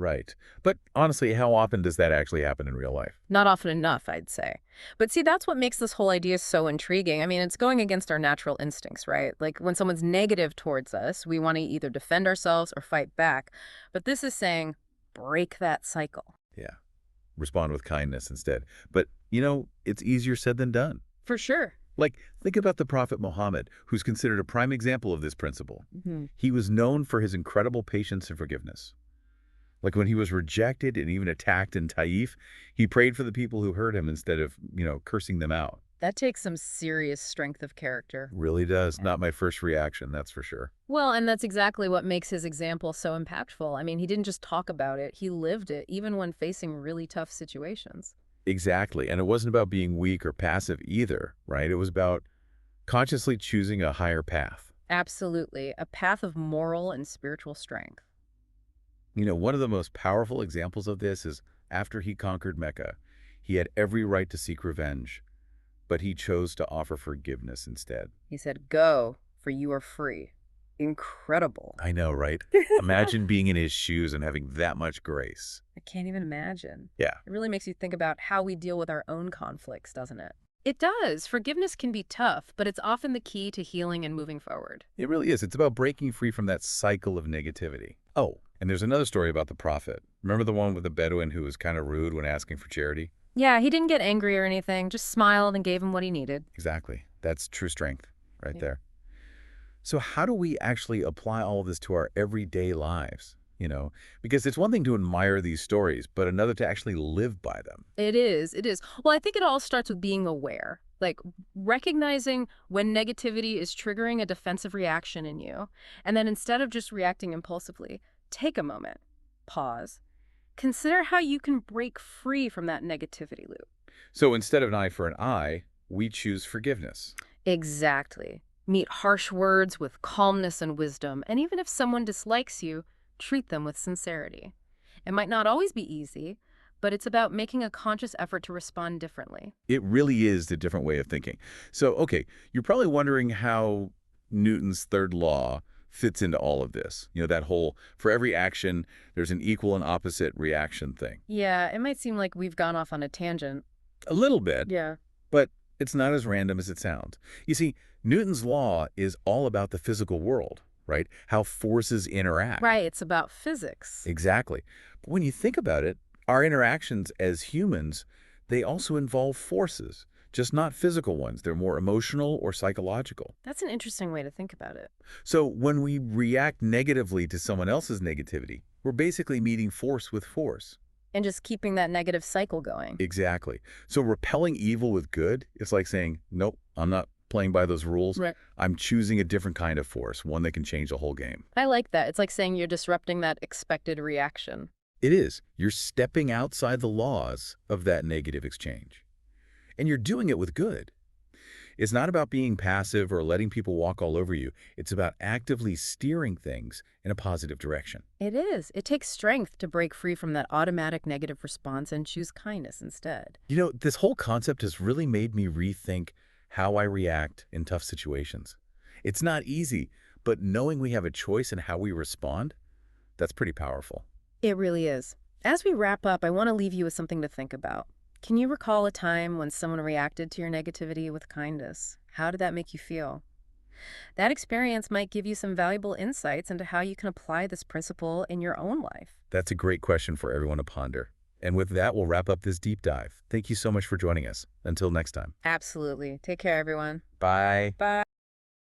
Right. But honestly, how often does that actually happen in real life? Not often enough, I'd say. But see, that's what makes this whole idea so intriguing. I mean, it's going against our natural instincts, right? Like when someone's negative towards us, we want to either defend ourselves or fight back. But this is saying, break that cycle. Yeah. Respond with kindness instead. But, it's easier said than done. For sure. Like, think about the Prophet Muhammad, who's considered a prime example of this principle. Mhm. He was known for his incredible patience and forgiveness. Like when he was rejected and even attacked in Taif, he prayed for the people who hurt him instead of, cursing them out. That takes some serious strength of character. Really does. Yeah. Not my first reaction, that's for sure. Well, and that's exactly what makes his example so impactful. I mean, he didn't just talk about it, he lived it, even when facing really tough situations. Exactly. And it wasn't about being weak or passive either, right? It was about consciously choosing a higher path. Absolutely. A path of moral and spiritual strength. One of the most powerful examples of this is after he conquered Mecca. He had every right to seek revenge, but he chose to offer forgiveness instead. He said, "Go, for you are free." Incredible. I know, right? Imagine being in his shoes and having that much grace. I can't even imagine. Yeah, It really makes you think about how we deal with our own conflicts, doesn't it? It does. Forgiveness can be tough, but it's often the key to healing and moving forward. it really is. It's about breaking free from that cycle of negativity. Oh, and there's another story about the prophet. Remember the one with the Bedouin who was kind of rude when asking for charity? Yeah, he didn't get angry or anything, just smiled and gave him what he needed. Exactly. That's true strength right Yeah. there. So how do we actually apply all of this to our everyday lives? Because it's one thing to admire these stories, but another to actually live by them. It is. It is. Well, I think it all starts with being aware, like recognizing when negativity is triggering a defensive reaction in you. And then instead of just reacting impulsively, take a moment, pause, consider how you can break free from that negativity loop. So instead of an eye for an eye, we choose forgiveness. Exactly. Meet harsh words with calmness and wisdom. And even if someone dislikes you, treat them with sincerity. It might not always be easy, but it's about making a conscious effort to respond differently. It really is the different way of thinking. So, okay, you're probably wondering how Newton's third law fits into all of this. That whole, for every action, there's an equal and opposite reaction thing. Yeah, it might seem like we've gone off on a tangent. A little bit, Yeah. but it's not as random as it sounds. You see, Newton's law is all about the physical world, right? How forces interact. Right, it's about physics. Exactly. But when you think about it, our interactions as humans, they also involve forces, just not physical ones. They're more emotional or psychological. That's an interesting way to think about it. So when we react negatively to someone else's negativity, we're basically meeting force with force. And just keeping that negative cycle going. Exactly. So repelling evil with good, it's like saying, nope, I'm not playing by those rules. Right. I'm choosing a different kind of force, one that can change the whole game. I like that. It's like saying you're disrupting that expected reaction. It is. You're stepping outside the laws of that negative exchange. And you're doing it with good. It's not about being passive or letting people walk all over you. It's about actively steering things in a positive direction. It is. It takes strength to break free from that automatic negative response and choose kindness instead. This whole concept has really made me rethink how I react in tough situations. It's not easy, but knowing we have a choice in how we respond, that's pretty powerful. It really is. As we wrap up, I want to leave you with something to think about. Can you recall a time when someone reacted to your negativity with kindness? How did that make you feel? That experience might give you some valuable insights into how you can apply this principle in your own life. That's a great question for everyone to ponder. And with that, we'll wrap up this deep dive. Thank you so much for joining us. Until next time. Absolutely. Take care, everyone. Bye. Bye.